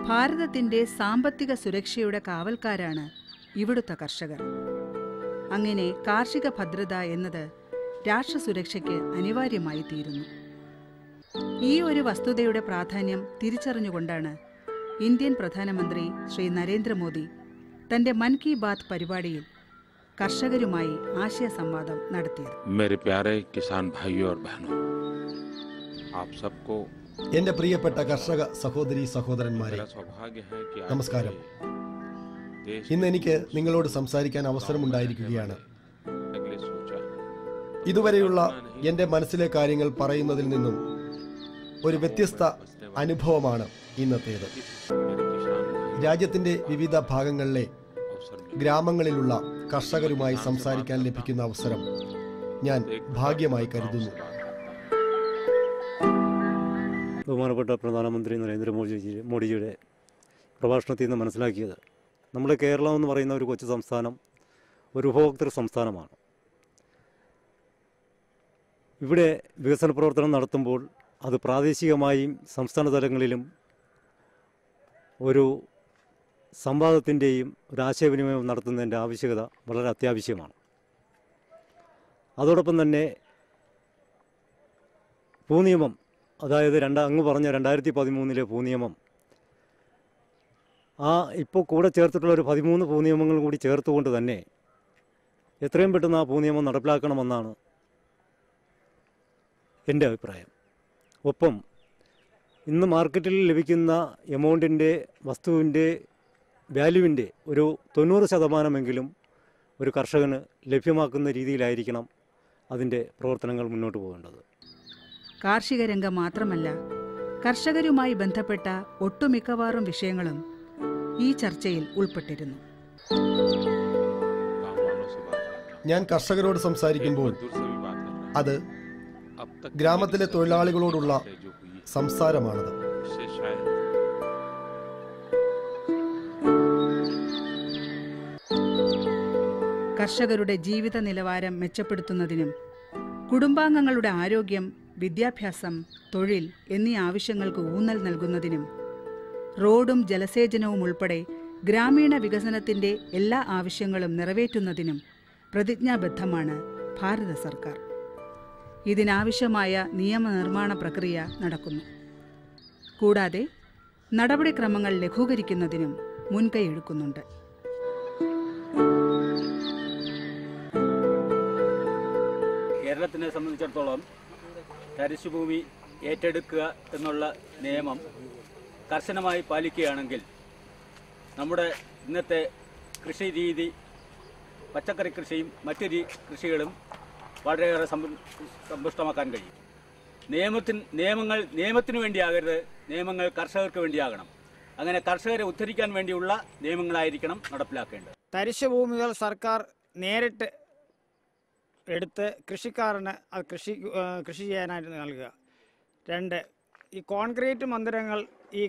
ഭാരതത്തിന്റെ സാമ്പത്തിക സുരക്ഷയുടെ കാവൽക്കാരാണ് ഇവിടുത്തെ കർഷകർ. അങ്ങനെ കാർഷിക ഭദ്രത എന്നത് രാഷ്ട്രസുരക്ഷയ്ക്ക് അനിവാര്യമായി തീരുന്നു. ഈ ഒരു വസ്തുതയുടെ പ്രാധാന്യം തിരിച്ചറിഞ്ഞുകൊണ്ടാണ് ഇന്ത്യൻ പ്രധാനമന്ത്രി ശ്രീ നരേന്ദ്രമോദി തന്റെ മൻ കി ബാത്ത് പരിപാടിയിൽ കർഷകരുമായി ആശയസംവാദം നടത്തിയത്. എന്റെ പ്രിയപ്പെട്ട കർഷക സഹോദരീ സഹോദരന്മാരെ, നമസ്കാരം. ഇന്ന് എനിക്ക് നിങ്ങളോട് സംസാരിക്കാൻ അവസരമുണ്ടായിരിക്കുകയാണ്. ഇതുവരെയുള്ള എന്റെ മനസ്സിലെ കാര്യങ്ങൾ പറയുന്നതിൽ നിന്നും ഒരു വ്യത്യസ്ത അനുഭവമാണ് ഇന്നത്തേത്. രാജ്യത്തിന്റെ വിവിധ ഭാഗങ്ങളിലെ ഗ്രാമങ്ങളിലുള്ള കർഷകരുമായി സംസാരിക്കാൻ ലഭിക്കുന്ന അവസരം ഞാൻ ഭാഗ്യമായി കരുതുന്നു. ബഹുമാനപ്പെട്ട പ്രധാനമന്ത്രി നരേന്ദ്രമോദിജിയുടെ പ്രഭാഷണത്തിൽ നിന്ന് മനസ്സിലാക്കിയത്, നമ്മുടെ കേരളം എന്ന് പറയുന്ന ഒരു കൊച്ചു സംസ്ഥാനം ഒരു ഉപഭോക്തൃ സംസ്ഥാനമാണ്. ഇവിടെ വികസന പ്രവർത്തനം നടത്തുമ്പോൾ അത് പ്രാദേശികമായും സംസ്ഥാന തലങ്ങളിലും ഒരു സംവാദത്തിൻ്റെയും ഒരു ആശയവിനിമയം നടത്തുന്നതിൻ്റെ ആവശ്യകത വളരെ അത്യാവശ്യമാണ്. അതോടൊപ്പം തന്നെ ഭൂനിയമം, അതായത് അങ്ങ് പറഞ്ഞ 2013 ഭൂനിയമം, ഇപ്പോൾ കൂടെ ചേർത്തിട്ടുള്ള ഒരു 13 ഭൂനിയമങ്ങൾ കൂടി ചേർത്തുകൊണ്ട് തന്നെ എത്രയും പെട്ടെന്ന് ആ ഭൂനിയമം നടപ്പിലാക്കണമെന്നാണ് എൻ്റെ അഭിപ്രായം. ഒപ്പം ഇന്ന് മാർക്കറ്റിൽ ലഭിക്കുന്ന എമൗണ്ടിൻ്റെ, വസ്തുവിൻ്റെ വാല്യുവിൻ്റെ ഒരു 90% ഒരു കർഷകന് ലഭ്യമാക്കുന്ന രീതിയിലായിരിക്കണം അതിൻ്റെ പ്രവർത്തനങ്ങൾ മുന്നോട്ട് പോകേണ്ടത്. കാർഷിക രംഗം മാത്രമല്ല, കർഷകരുമായി ബന്ധപ്പെട്ട ഒട്ടുമിക്കവാറും വിഷയങ്ങളും ഈ ചർച്ചയിൽ ഉൾപ്പെട്ടിരുന്നു. ഞാൻ കർഷകരോട് സംസാരിക്കുമ്പോൾ അത് ഗ്രാമത്തിലെ തൊഴിലാളികളോടുള്ള സംസാരമാണത്. കർഷകരുടെ ജീവിത നിലവാരം മെച്ചപ്പെടുത്തുന്നതിനും കുടുംബാംഗങ്ങളുടെ ആരോഗ്യം, വിദ്യാഭ്യാസം, തൊഴിൽ എന്നീ ആവശ്യങ്ങൾക്ക് ഊന്നൽ നൽകുന്നതിനും റോഡും ജലസേചനവും ഉൾപ്പെടെ ഗ്രാമീണ വികസനത്തിന്റെ എല്ലാ ആവശ്യങ്ങളും നിറവേറ്റുന്നതിനും പ്രതിജ്ഞാബദ്ധമാണ് ഭാരത സർക്കാർ. ഇതിനാവശ്യമായ നിയമനിർമ്മാണ പ്രക്രിയ നടക്കുന്നു. കൂടാതെ നടപടിക്രമങ്ങൾ ലഘൂകരിക്കുന്നതിനും മുൻകൈയെടുക്കുന്നുണ്ട്. കേരളത്തിനെ സംബന്ധിച്ചിടത്തോളം തരിശുഭൂമി ഏറ്റെടുക്കുക എന്നുള്ള നിയമം കർശനമായി പാലിക്കുകയാണെങ്കിൽ നമ്മുടെ ഇന്നത്തെ കൃഷി രീതി, പച്ചക്കറി കൃഷിയും മറ്റു കൃഷികളും വളരെയേറെ സമ്പുഷ്ടമാക്കാൻ കഴിയും. നിയമങ്ങൾ നിയമത്തിന് വേണ്ടിയാകരുത്, നിയമങ്ങൾ കർഷകർക്ക് വേണ്ടിയാകണം. അങ്ങനെ കർഷകരെ ഉദ്ധരിക്കാൻ വേണ്ടിയുള്ള നിയമങ്ങളായിരിക്കണം നടപ്പിലാക്കേണ്ടത്. തരിശുഭൂമികൾ സർക്കാർ നേരിട്ട് എടുത്ത് കൃഷിക്കാരന് അത് കൃഷി ചെയ്യാനായിട്ട് നൽകുക. 2, ഈ കോൺക്രീറ്റ് മന്ദിരങ്ങൾ ഈ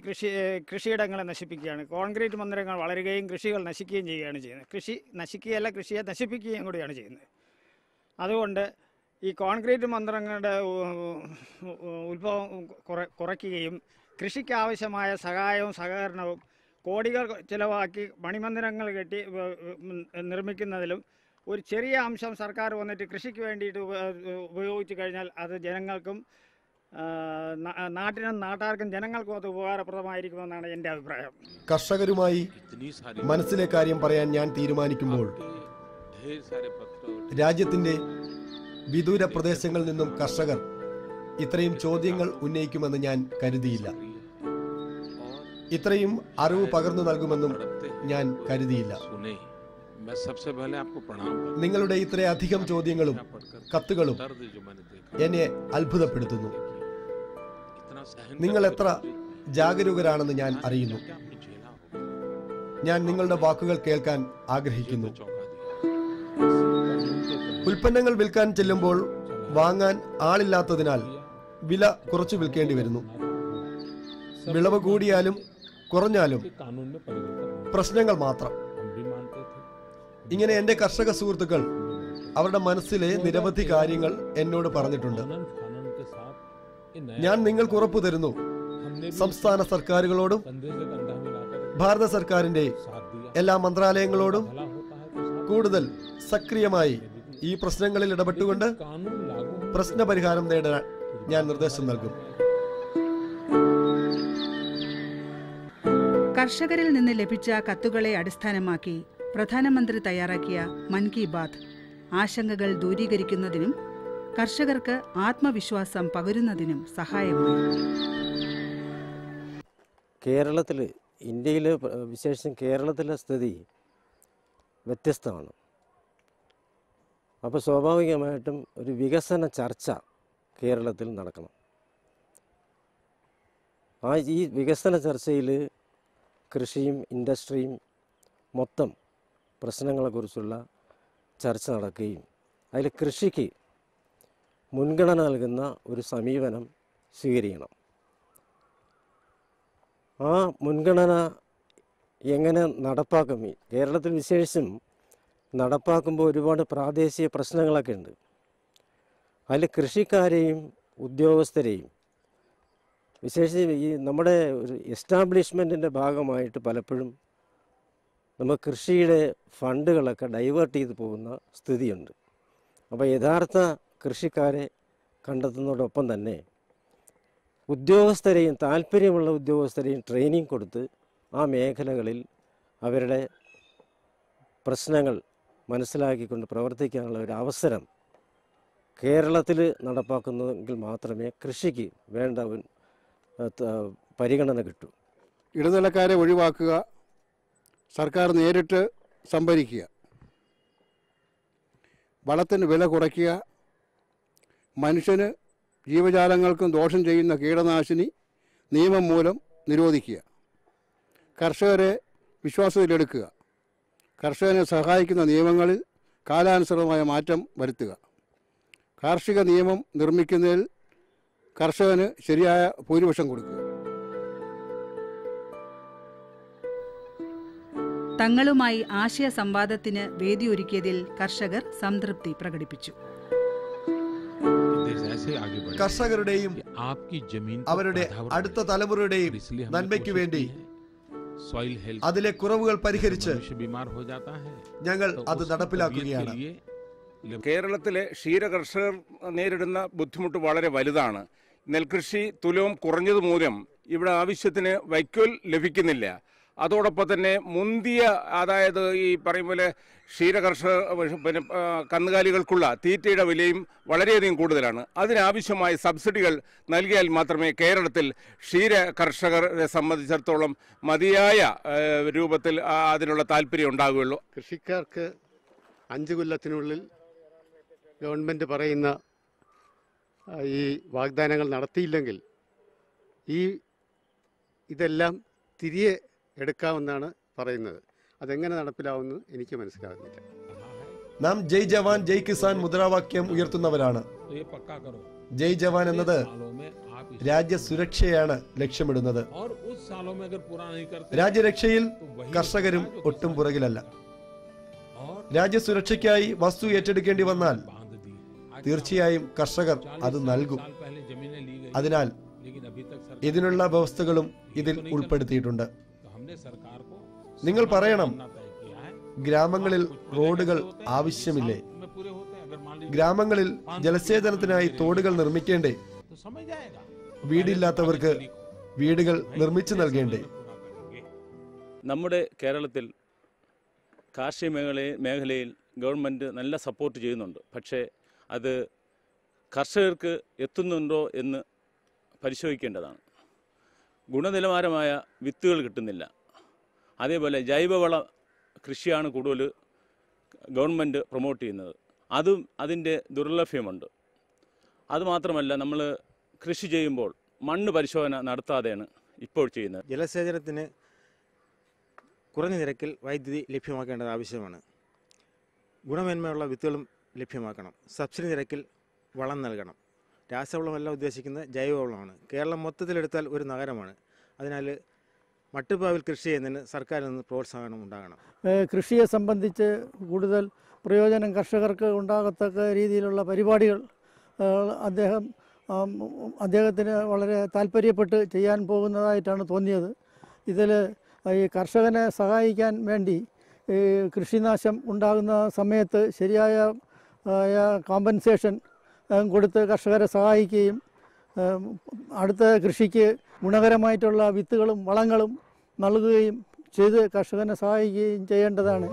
കൃഷിയിടങ്ങളെ നശിപ്പിക്കുകയാണ്. കോൺക്രീറ്റ് മന്ദിരങ്ങൾ വളരുകയും കൃഷികൾ നശിക്കുകയും ചെയ്യുകയാണ് ചെയ്യുന്നത്. കൃഷി നശിക്കുകയല്ല, കൃഷിയെ നശിപ്പിക്കുകയും കൂടിയാണ് ചെയ്യുന്നത്. അതുകൊണ്ട് ഈ കോൺക്രീറ്റ് മന്ദിരങ്ങളുടെ ഉത്ഭവം കുറയ്ക്കുകയും കൃഷിക്കാവശ്യമായ സഹായവും സഹകരണവും കോടികൾ ചിലവാക്കി മണിമന്ദിരങ്ങൾ കെട്ടി നിർമ്മിക്കുന്നതിലും ഒരു ചെറിയ അംശം സർക്കാർ വന്നിട്ട് കൃഷിക്ക് വേണ്ടിയിട്ട് ഉപയോഗിച്ചു കഴിഞ്ഞാൽ അത് ജനങ്ങൾക്കും നാട്ടിനും നാട്ടാർക്കും ജനങ്ങൾക്കും അത് ഉപകാരപ്രദമായിരിക്കുമെന്നാണ് എൻ്റെ അഭിപ്രായം. കർഷകരുമായി മനസ്സിലെ കാര്യം പറയാൻ ഞാൻ തീരുമാനിക്കുമ്പോൾ രാജ്യത്തിൻ്റെ വിദൂര പ്രദേശങ്ങളിൽ നിന്നും കർഷകർ ഇത്രയും ചോദ്യങ്ങൾ ഉന്നയിക്കുമെന്ന് ഞാൻ കരുതിയില്ല. ഇത്രയും അറിവ് പകർന്നു നൽകുമെന്നും ഞാൻ കരുതിയില്ല. നിങ്ങളുടെ ഇത്രയധികം ചോദ്യങ്ങളും കത്തുകളും എന്നെ അത്ഭുതപ്പെടുത്തുന്നു. നിങ്ങൾ എത്ര ജാഗരൂകരാണെന്ന് ഞാൻ അറിയുന്നു. ഞാൻ നിങ്ങളുടെ വാക്കുകൾ കേൾക്കാൻ ആഗ്രഹിക്കുന്നു. ഉൽപ്പന്നങ്ങൾ വിൽക്കാൻ ചെല്ലുമ്പോൾ വാങ്ങാൻ ആളില്ലാത്തതിനാൽ വില കുറച്ചു വിൽക്കേണ്ടി വരുന്നു. വിളവ് കൂടിയാലും കുറഞ്ഞാലും പ്രശ്നങ്ങൾ മാത്രം. ഇങ്ങനെ എൻ്റെ കർഷക സുഹൃത്തുക്കൾ അവരുടെ മനസ്സിലെ നിരവധി കാര്യങ്ങൾ എന്നോട് പറഞ്ഞിട്ടുണ്ട്. ഞാൻ നിങ്ങൾക്ക് ഉറപ്പു തരുന്നു, സംസ്ഥാന സർക്കാരുകളോടും ഭാരത സർക്കാരിന്റെ എല്ലാ മന്ത്രാലയങ്ങളോടും കൂടുതൽ സക്രിയമായി ഈ പ്രശ്നങ്ങളിൽ ഇടപെട്ടുകൊണ്ട് പ്രശ്നപരിഹാരം നേടാൻ ഞാൻ നിർദ്ദേശം നൽകും. കർഷകരിൽ നിന്ന് ലഭിച്ച കത്തുകളെ അടിസ്ഥാനമാക്കി പ്രധാനമന്ത്രി തയ്യാറാക്കിയ മൻ കി ബാത്ത് ആശങ്കകൾ ദൂരീകരിക്കുന്നതിനും കർഷകർക്ക് ആത്മവിശ്വാസം പകരുന്നതിനും സഹായമായി. കേരളത്തിൽ, ഇന്ത്യയിൽ വിശേഷം കേരളത്തിലെ സ്ഥിതി വ്യത്യസ്തമാണ്. അപ്പോൾ സ്വാഭാവികമായിട്ടും ഒരു വികസന ചർച്ച കേരളത്തിൽ നടക്കണം. ഈ വികസന ചർച്ചയിൽ കൃഷിയും ഇൻഡസ്ട്രിയും മൊത്തം പ്രശ്നങ്ങളെക്കുറിച്ചുള്ള ചർച്ച നടക്കുകയും അതിൽ കൃഷിക്ക് മുൻഗണന നൽകുന്ന ഒരു സമീപനം സ്വീകരിക്കണം. ആ മുൻഗണന എങ്ങനെ നടപ്പാക്കും? കേരളത്തിൽ വിശേഷിച്ചും നടപ്പാക്കുമ്പോൾ ഒരുപാട് പ്രാദേശിക പ്രശ്നങ്ങളൊക്കെ ഉണ്ട്. അതിൽ കൃഷിക്കാരെയും ഉദ്യോഗസ്ഥരെയും വിശേഷിച്ച് ഈ നമ്മുടെ ഒരു എസ്റ്റാബ്ലിഷ്മെൻറ്റിൻ്റെ ഭാഗമായിട്ട് പലപ്പോഴും നമുക്ക് കൃഷിയുടെ ഫണ്ടുകളൊക്കെ ഡൈവേർട്ട് ചെയ്ത് പോകുന്ന സ്ഥിതിയുണ്ട്. അപ്പോൾ യഥാർത്ഥ കൃഷിക്കാരെ കണ്ടെത്തുന്നതോടൊപ്പം തന്നെ ഉദ്യോഗസ്ഥരെയും, താല്പര്യമുള്ള ഉദ്യോഗസ്ഥരെയും ട്രെയിനിങ് കൊടുത്ത് ആ മേഖലകളിൽ അവരുടെ പ്രശ്നങ്ങൾ മനസ്സിലാക്കിക്കൊണ്ട് പ്രവർത്തിക്കാനുള്ള ഒരു അവസരം കേരളത്തിൽ നടപ്പാക്കുന്നതെങ്കിൽ മാത്രമേ കൃഷിക്ക് വേണ്ട പരിഗണന കിട്ടൂ. ഇടനിലക്കാരെ ഒഴിവാക്കുക, സർക്കാർ നേരിട്ട് സംഭരിക്കുക, വളത്തിന് വില കുറയ്ക്കുക, മനുഷ്യന് ജീവജാലങ്ങൾക്കും ദോഷം ചെയ്യുന്ന കീടനാശിനി നിയമം മൂലം നിരോധിക്കുക, കർഷകരെ വിശ്വാസത്തിലെടുക്കുക, കർഷകനെ സഹായിക്കുന്ന നിയമങ്ങളിൽ കാലാനുസൃതമായ മാറ്റം വരുത്തുക, കാർഷിക നിയമം നിർമ്മിക്കുന്നതിൽ കർഷകന് ശരിയായ ഭൂരിപക്ഷം കൊടുക്കുക. തങ്ങളുമായി ആശയ സംവാദത്തിന് വേദിയൊരുക്കിയതിൽ കർഷകർ സംതൃപ്തി പ്രകടിപ്പിച്ചു. കർഷകരുടെയും അവരുടെ അടുത്ത തലമുറയുടെയും നന്മയ്ക്ക് വേണ്ടി അതിലെ കുറവുകൾ പരിഹരിച്ച് ഞങ്ങൾ അത് നടപ്പിലാക്കുകയാണ്. കേരളത്തിലെ ക്ഷീരകർഷകർ നേരിടുന്ന ബുദ്ധിമുട്ട് വളരെ വലുതാണ്. നെൽകൃഷി തുലവും കുറഞ്ഞത് മൂലം ഇവിടെ ആവശ്യത്തിന് വൈക്കോൽ ലഭിക്കുന്നില്ല. അതോടൊപ്പം തന്നെ മുന്തിയ, അതായത് ഈ പറയും പോലെ ക്ഷീരകർഷക കന്നുകാലികൾക്കുള്ള തീറ്റയുടെ വിലയും വളരെയധികം കൂടുതലാണ്. അതിനാവശ്യമായ സബ്സിഡികൾ നൽകിയാൽ മാത്രമേ കേരളത്തിൽ ക്ഷീര കർഷകരെ സംബന്ധിച്ചിടത്തോളം മതിയായ രൂപത്തിൽ അതിനുള്ള താല്പര്യം ഉണ്ടാകുകയുള്ളൂ. കൃഷിക്കാർക്ക് 5 കൊല്ലത്തിനുള്ളിൽ ഗവൺമെൻറ് പറയുന്ന ഈ വാഗ്ദാനങ്ങൾ നടത്തിയില്ലെങ്കിൽ ഇതെല്ലാം തിരികെ എടുക്കാമെന്നാണ് പറയുന്നത്. അതെങ്ങനെ നടപ്പിലാവുമെന്ന് എനിക്ക് മനസ്സിലാകുന്നില്ല. നാം ജയ് ജവാൻ ജയ് കിസാൻ മുദ്രാവാക്യം ഉയർത്തുന്നവരാണ്. ജയ് ജവാൻ എന്നത് രാജ്യസുരക്ഷയാണ് ലക്ഷ്യമിടുന്നത്. രാജ്യരക്ഷയിൽ കർഷകരും ഒട്ടും പുറകിലല്ല. രാജ്യസുരക്ഷയ്ക്കായി വസ്തു ഏറ്റെടുക്കേണ്ടി വന്നാൽ തീർച്ചയായും കർഷകർ അത് നൽകും. അതിനാൽ ഇതിനുള്ള വ്യവസ്ഥകളും ഇതിൽ ഉൾപ്പെടുത്തിയിട്ടുണ്ട്. നിങ്ങൾ പറയണം, ഗ്രാമങ്ങളിൽ റോഡുകൾ ആവശ്യമില്ലേ? ഗ്രാമങ്ങളിൽ ജലസേചനത്തിനായി തോടുകൾ നിർമ്മിക്കേണ്ടേ? വീടില്ലാത്തവർക്ക് വീടുകൾ നിർമ്മിച്ചു നൽകേണ്ടേ? നമ്മുടെ കേരളത്തിൽ കാർഷിക മേഖലയിൽ ഗവൺമെൻറ് നല്ല സപ്പോർട്ട് ചെയ്യുന്നുണ്ട്. പക്ഷേ അത് കർഷകർക്ക് എത്തുന്നുണ്ടോ എന്ന് പരിശോധിക്കേണ്ടതാണ്. ഗുണനിലവാരമായ വിത്തുകൾ കിട്ടുന്നില്ല. അതേപോലെ ജൈവവള കൃഷിയാണ് കൂടുതൽ ഗവൺമെൻറ് പ്രൊമോട്ട് ചെയ്യുന്നത്. അതും അതിൻ്റെ ദുർലഭ്യമുണ്ട്. അതുമാത്രമല്ല, നമ്മൾ കൃഷി ചെയ്യുമ്പോൾ മണ്ണ് പരിശോധന നടത്താതെയാണ് ഇപ്പോൾ ചെയ്യുന്നത്. ജലസേചനത്തിന് കുറഞ്ഞ നിരക്കിൽ വൈദ്യുതി ലഭ്യമാക്കേണ്ടത് ആവശ്യമാണ്. ഗുണമേന്മയുള്ള വിത്തുകളും ലഭ്യമാക്കണം. സബ്സിഡി നിരക്കിൽ വളം നൽകണം. രാസവളമല്ല ഉദ്ദേശിക്കുന്നത്, ജൈവവളമാണ്. കേരളം മൊത്തത്തിലെടുത്താൽ ഒരു നഗരമാണ്. അതിനാൽ മട്ടുപ്പാവിൽ കൃഷി ചെയ്യുന്നതിന് സർക്കാരിൽ നിന്ന് പ്രോത്സാഹനം ഉണ്ടാകണം. കൃഷിയെ സംബന്ധിച്ച് കൂടുതൽ പ്രയോജനം കർഷകർക്ക് ഉണ്ടാകത്തക്ക രീതിയിലുള്ള പരിപാടികൾ അദ്ദേഹത്തിന് വളരെ താല്പര്യപ്പെട്ട് ചെയ്യാൻ പോകുന്നതായിട്ടാണ് തോന്നിയത്. ഇതിൽ ഈ കർഷകനെ സഹായിക്കാൻ വേണ്ടി ഈ കൃഷിനാശം ഉണ്ടാകുന്ന സമയത്ത് ശരിയായ കോമ്പൻസേഷൻ കൊടുത്ത് കർഷകരെ സഹായിക്കുകയും അടുത്ത കൃഷിക്ക് ഗുണകരമായിട്ടുള്ള വിത്തുകളും വളങ്ങളും നൽകുകയും ചെയ്ത് കർഷകനെ സഹായിക്കുകയും ചെയ്യേണ്ടതാണ്.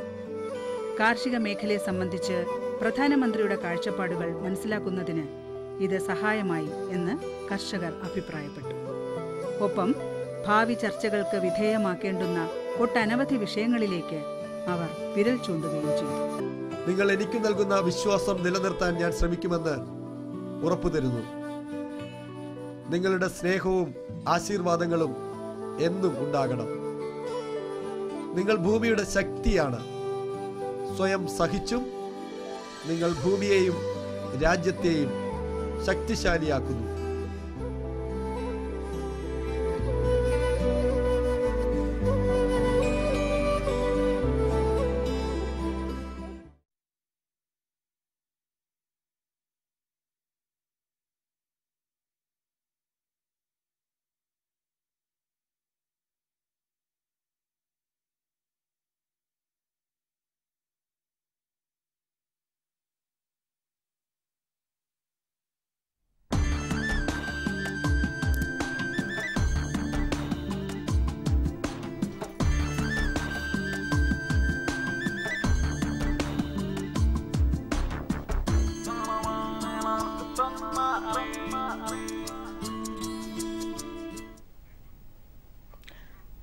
കാർഷിക മേഖലയെ സംബന്ധിച്ച് പ്രധാനമന്ത്രിയുടെ കാഴ്ചപ്പാടുകൾ മനസ്സിലാക്കുന്നതിന് ഇത് സഹായമായി എന്ന് കർഷകർ അഭിപ്രായപ്പെട്ടു. ഒപ്പം ഭാവി ചർച്ചകൾക്ക് വിധേയമാക്കേണ്ടുന്ന ഒട്ടനവധി വിഷയങ്ങളിലേക്ക് അവർ വിരൽ ചൂണ്ടുകയും ചെയ്തു. നിങ്ങൾ എനിക്ക് നൽകുന്ന വിശ്വാസം നിലനിർത്താൻ ഞാൻ ശ്രമിക്കുമെന്ന് ഉറപ്പു തരുന്നു. നിങ്ങളുടെ സ്നേഹവും ആശീർവാദങ്ങളും എന്നും ഉണ്ടാകണം. നിങ്ങൾ ഭൂമിയുടെ ശക്തിയാണ്. സ്വയം സഹിച്ചും നിങ്ങൾ ഭൂമിയെയും രാജ്യത്തെയും ശക്തിശാലിയാക്കുന്നു.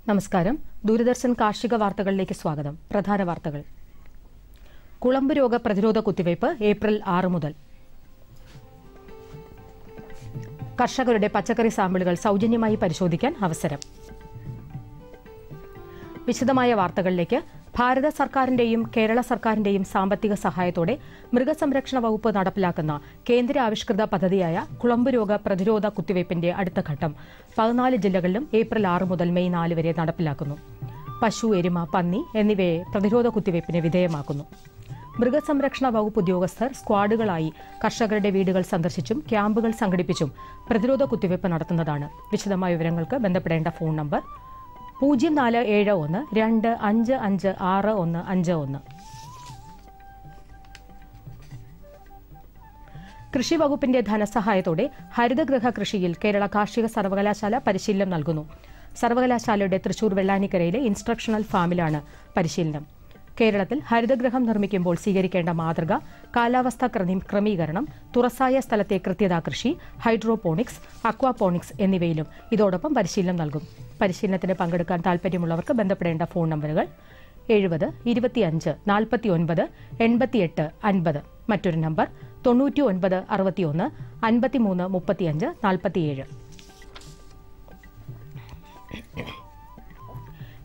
നമസ്കാരം. ദൂരദർശൻ കാർഷിക വാർത്തകളിലേക്ക് സ്വാഗതം. പ്രധാന വാർത്തകൾ. കുളമ്പ് രോഗ പ്രതിരോധ കുത്തിവയ്പ് ഏപ്രിൽ 6 മുതൽ. കർഷകരുടെ പച്ചക്കറി സാമ്പിളുകൾ സൗജന്യമായി പരിശോധിക്കാൻ അവസരം. വിശദമായ വാർത്തകളിലേക്ക്. ഭാരത സർക്കാരിന്റെയും കേരള സർക്കാരിന്റെയും സാമ്പത്തിക സഹായത്തോടെ മൃഗസംരക്ഷണ വകുപ്പ് നടപ്പിലാക്കുന്ന കേന്ദ്ര ആവിഷ്കൃത പദ്ധതിയായ കുളമ്പ് രോഗ പ്രതിരോധ കുത്തിവയ്പിന്റെ അടുത്ത ഘട്ടം 14 ജില്ലകളിലും ഏപ്രിൽ 6 മുതൽ മെയ് 4 വരെ നടപ്പിലാക്കുന്നു. പശു, എരുമ, പന്നി എന്നിവയെ പ്രതിരോധ കുത്തിവയ്പിന് വിധേയമാക്കുന്നു. മൃഗസംരക്ഷണ വകുപ്പ് ഉദ്യോഗസ്ഥർ സ്ക്വാഡുകളായി കർഷകരുടെ വീടുകൾ സന്ദർശിച്ചും ക്യാമ്പുകൾ സംഘടിപ്പിച്ചും പ്രതിരോധ കുത്തിവയ്പ് നടത്തുന്നതാണ്. വിശദമായ വിവരങ്ങൾക്ക് ബന്ധപ്പെടേണ്ട ഫോൺ നമ്പർ 047125565151. കൃഷി വകുപ്പിന്റെ ധനസഹായത്തോടെ ഹരിതഗൃഹ കൃഷിയിൽ കേരള കാർഷിക സർവകലാശാല പരിശീലനം നൽകുന്നു. സർവകലാശാലയുടെ തൃശൂർ വെള്ളാനിക്കരയിലെ ഇൻസ്ട്രക്ഷണൽ ഫാമിലാണ് പരിശീലനം. കേരളത്തിൽ ഹരിതഗൃഹം നിർമ്മിക്കുമ്പോൾ സ്വീകരിക്കേണ്ട മാതൃക, കാലാവസ്ഥാ ക്രമീകരണം, തുറസായ സ്ഥലത്തെ കൃത്യതാ കൃഷി, ഹൈഡ്രോപോണിക്സ്, അക്വാപോണിക്സ് എന്നിവയിലും ഇതോടൊപ്പം പരിശീലനം നൽകും. പരിശീലനത്തിന് പങ്കെടുക്കാൻ താൽപര്യമുള്ളവർക്ക് ബന്ധപ്പെടേണ്ട ഫോൺ നമ്പറുകൾ 70 25 49 88 50. മറ്റൊരു നമ്പർ 99 61 53 35 47.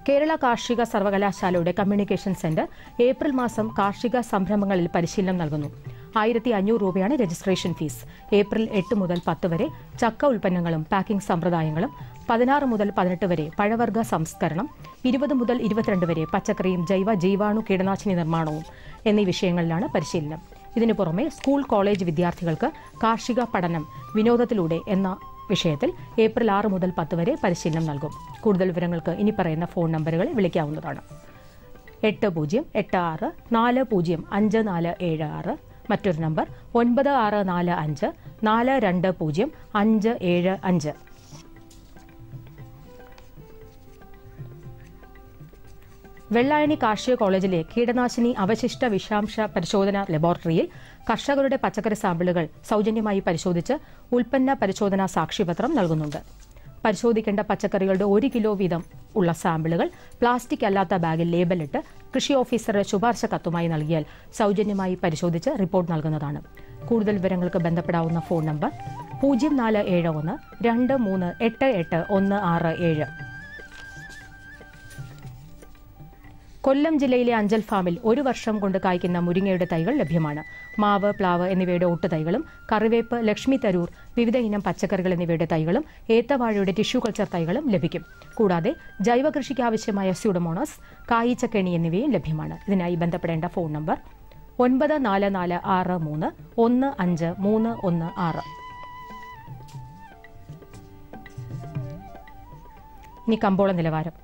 കേരള കാർഷിക സർവകലാശാലയുടെ കമ്മ്യൂണിക്കേഷൻ സെന്റർ ഏപ്രിൽ മാസം കാർഷിക സംരംഭങ്ങളിൽ പരിശീലനം നൽകുന്നു. 1500 രൂപയാണ് രജിസ്ട്രേഷൻ ഫീസ്. ഏപ്രിൽ 8 മുതൽ 10 വരെ ചക്ക ഉൽപ്പന്നങ്ങളും പാക്കിംഗ് സമ്പ്രദായങ്ങളും, 16 മുതൽ 18 വരെ പഴവർഗ്ഗ സംസ്കരണം, 20 മുതൽ 22 വരെ പച്ചക്കറിയും ജീവാണു കീടനാശിനി നിർമ്മാണവും എന്നീ വിഷയങ്ങളിലാണ് പരിശീലനം. ഇതിനു പുറമെ സ്കൂൾ കോളേജ് വിദ്യാർത്ഥികൾക്ക് കാർഷിക പഠനം വിനോദത്തിലൂടെ എന്ന വിഷയത്തിൽ ഏപ്രിൽ 6 മുതൽ 10 വരെ പരിശീലനം നൽകും. കൂടുതൽ വിവരങ്ങൾക്ക് ഇനി പറയുന്ന ഫോൺ നമ്പറുകളിൽ വിളിക്കാവുന്നതാണ്. 8086 405476. മറ്റൊരു നമ്പർ 9645 420575. വെള്ളായണി കാർഷിക കോളേജിലെ കീടനാശിനി അവശിഷ്ട വിഷാംശ പരിശോധനാ ലബോറട്ടറിയിൽ കർഷകരുടെ പച്ചക്കറി സാമ്പിളുകൾ സൗജന്യമായി പരിശോധിച്ച് ഉൽപ്പന്ന പരിശോധനാ സാക്ഷ്യപത്രം നൽകുന്നുണ്ട്. പരിശോധിക്കേണ്ട പച്ചക്കറികളുടെ 1 കിലോ വീതം ഉള്ള സാമ്പിളുകൾ പ്ലാസ്റ്റിക് അല്ലാത്ത ബാഗിൽ ലേബലിട്ട് കൃഷി ഓഫീസറുടെ ശുപാർശ കത്തുമായി നൽകിയാൽ സൗജന്യമായി പരിശോധിച്ച് റിപ്പോർട്ട് നൽകുന്നതാണ്. കൂടുതൽ വിവരങ്ങൾക്ക് ബന്ധപ്പെടാവുന്ന ഫോൺ നമ്പർ 0471 2388 167. കൊല്ലം ജില്ലയിലെ അഞ്ചൽ ഫാമിൽ 1 വർഷം കൊണ്ട് കായ്ക്കുന്ന മുരിങ്ങയുടെ തൈകൾ ലഭ്യമാണ്. മാവ്, പ്ലാവ് എന്നിവയുടെ ഒട്ടുതൈകളും, കറിവേപ്പ്, ലക്ഷ്മി തരൂർ, വിവിധ ഇനം പച്ചക്കറികൾ എന്നിവയുടെ തൈകളും, ഏത്തവാഴയുടെ ടിഷ്യൂ കൾച്ചർ തൈകളും ലഭിക്കും. കൂടാതെ ജൈവ കൃഷിക്ക് ആവശ്യമായ സ്യൂഡോമോണസ്, കായീച്ചക്കെണി എന്നിവയും ലഭ്യമാണ്. ഇതിനായി ബന്ധപ്പെടേണ്ട ഫോൺ നമ്പർ 9446315316. ഇനി കമ്പോള നിലവാരം.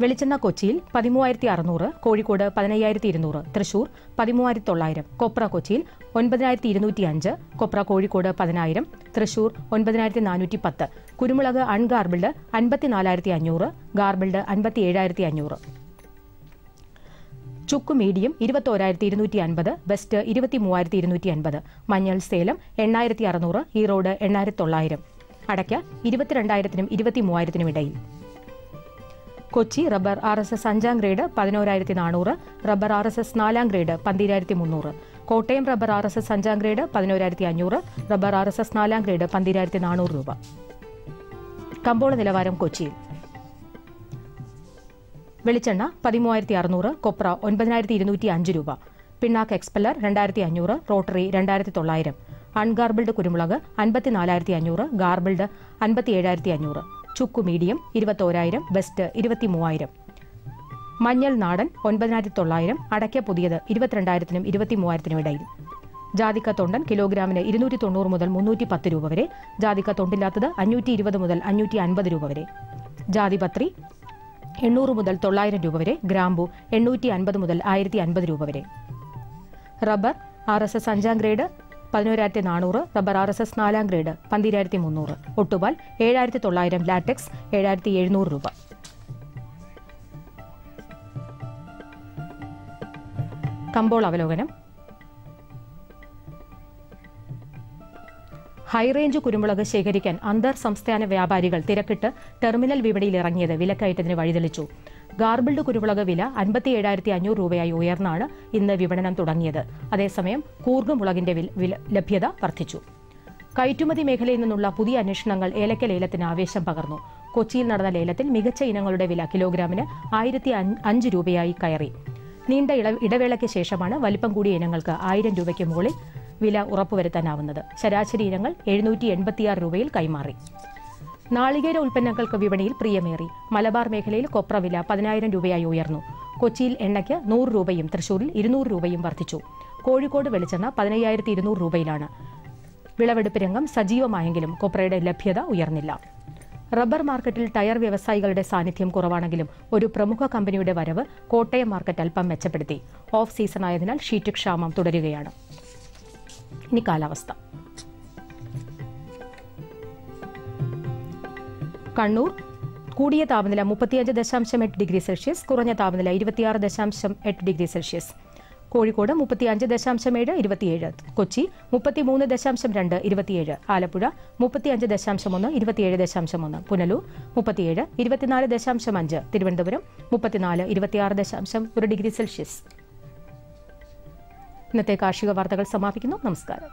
വെളിച്ചെണ്ണ കൊച്ചിയിൽ 13,600, കോഴിക്കോട് 15,200, തൃശൂർ 13,900, കൊപ്ര കൊച്ചിയിൽ 9,205, കൊപ്ര കോഴിക്കോട് 10,000, തൃശൂർ 9,410, കുരുമുളക് അൺഗാർബിൾഡ് 54,500, ഗാർബിൾഡ് 57,500. ചുക്ക് മീഡിയം 21,250, ബെസ്റ്റ് 23,250, മഞ്ഞൾ സേലം 8,600, ഈറോഡ് 8,900, അടയ്ക്ക 22,000-നും 23,000-നും ഇടയിൽ. Kochi rubber RSS 5ാം grade 11,400, rubber RSS 4ാം grade 12,300, Kottayam rubber RSS 5ാം grade 11,500, rubber RSS 4ാം grade 12,400 രൂപ. കമ്പോള നിലവാരം കൊച്ചിയിൽ. വെളിച്ചെണ്ണ 13,600, കൊപ്ര 9,205 രൂപ, പിണ്ണാക്ക് എക്സ്പെല്ലർ 2,500, റോട്ടറി 2,900, അൺഗാർബിൾഡ് കുരുമുളക് 54,500, ഗാർബിൾഡ് 57,500, ചുക്കു മീഡിയം 21,000, ബെസ്റ്റ് 23,000, മഞ്ഞൾ നാടൻ 9,900, അടയ്ക്ക പുതിയത് 22,000-നും 23,000-നും ഇടയിൽ. ജാതിക്ക തൊണ്ടൻ കിലോഗ്രാമിന് 290 മുതൽ 310 രൂപ വരെ, ജാതിക്ക തൊണ്ടില്ലാത്തത് 520 മുതൽ 550 രൂപ വരെ, ജാതിപത്രി 800 മുതൽ 900 രൂപ വരെ, ഗ്രാമ്പു 850 മുതൽ 1,050 രൂപ വരെ. Rubber RSS 5ാം grade 11,400, rubber RSS 4ാം grade 12,300, ഒട്ടുപാൽ 7,900, latex 7,700 രൂപ. കമ്പോള അവലോകനം. ഹൈറേഞ്ച് കുരുമുളക് ശേഖരിക്കാൻ അന്തർ സംസ്ഥാന വ്യാപാരികൾ തിരക്കിട്ട് ടെർമിനൽ വിപണിയിൽ ഇറങ്ങിയത് വിലക്കയറ്റത്തിന് വഴിതെളിച്ചു. ഗാർബിൾഡ് കുരുമുളക് വില 57,500 രൂപയായി ഉയർന്നാണ് ഇന്ന് വിപണനം തുടങ്ങിയത്. അതേസമയം കൂർഗ് മുളകിന്റെ ലഭ്യത വർദ്ധിച്ചു. കയറ്റുമതി മേഖലയിൽ നിന്നുള്ള പുതിയ അന്വേഷണങ്ങൾ ഏലക്ക ലേലത്തിന് ആവേശം പകർന്നു. കൊച്ചിയിൽ നടന്ന ലേലത്തിൽ മികച്ച ഇനങ്ങളുടെ വില കിലോഗ്രാമിന് 1,005 രൂപയായി കയറി. നീണ്ട ഇടവേളയ്ക്ക് ശേഷമാണ് വലിപ്പം കൂടിയ ഇനങ്ങൾക്ക് 1,000 രൂപയ്ക്ക് മുകളിൽ വില ഉറപ്പുവരുത്താനാവുന്നത്. ശരാശരി ഇനങ്ങൾ 786 രൂപയിൽ കൈമാറി. നാളികേര ഉൽപ്പന്നങ്ങൾക്ക് വിപണിയിൽ പ്രിയമേറി. മലബാർ മേഖലയിൽ കൊപ്ര വില 10,000 രൂപയായി ഉയർന്നു. കൊച്ചിയിൽ എണ്ണയ്ക്ക് 100 രൂപയും തൃശൂരിൽ 200 രൂപയും വർദ്ധിച്ചു. കോഴിക്കോട് വെളിച്ചെണ്ണ 15,200 രൂപയിലാണ്. വിളവെടുപ്പ് രംഗം സജീവമായെങ്കിലും കൊപ്രയുടെ ലഭ്യത ഉയർന്നില്ല. റബ്ബർ മാർക്കറ്റിൽ ടയർ വ്യവസായികളുടെ സാന്നിധ്യം കുറവാണെങ്കിലും ഒരു പ്രമുഖ കമ്പനിയുടെ വരവ് കോട്ടയം മാർക്കറ്റ് അല്പം മെച്ചപ്പെടുത്തി. ഓഫ് സീസണായതിനാൽ ഷീറ്റ് ക്ഷാമം തുടരുകയാണ്. ഇനി കാലാവസ്ഥ. കണ്ണൂർ കൂടിയ താപനില 35.8 ഡിഗ്രി സെൽഷ്യസ്, കുറഞ്ഞ താപനില 26.8 degree Celsius. Kozhikode 35.7 27, Kochi 33.2 27, Alappuzha 35.1 27.1, Punalur 37 24.5, Thiruvananthapuram 34 26.1 degree Celsius. ഇന്നത്തെ കാർഷിക വാർത്തകൾ സമാപിക്കുന്നു. നമസ്കാരം.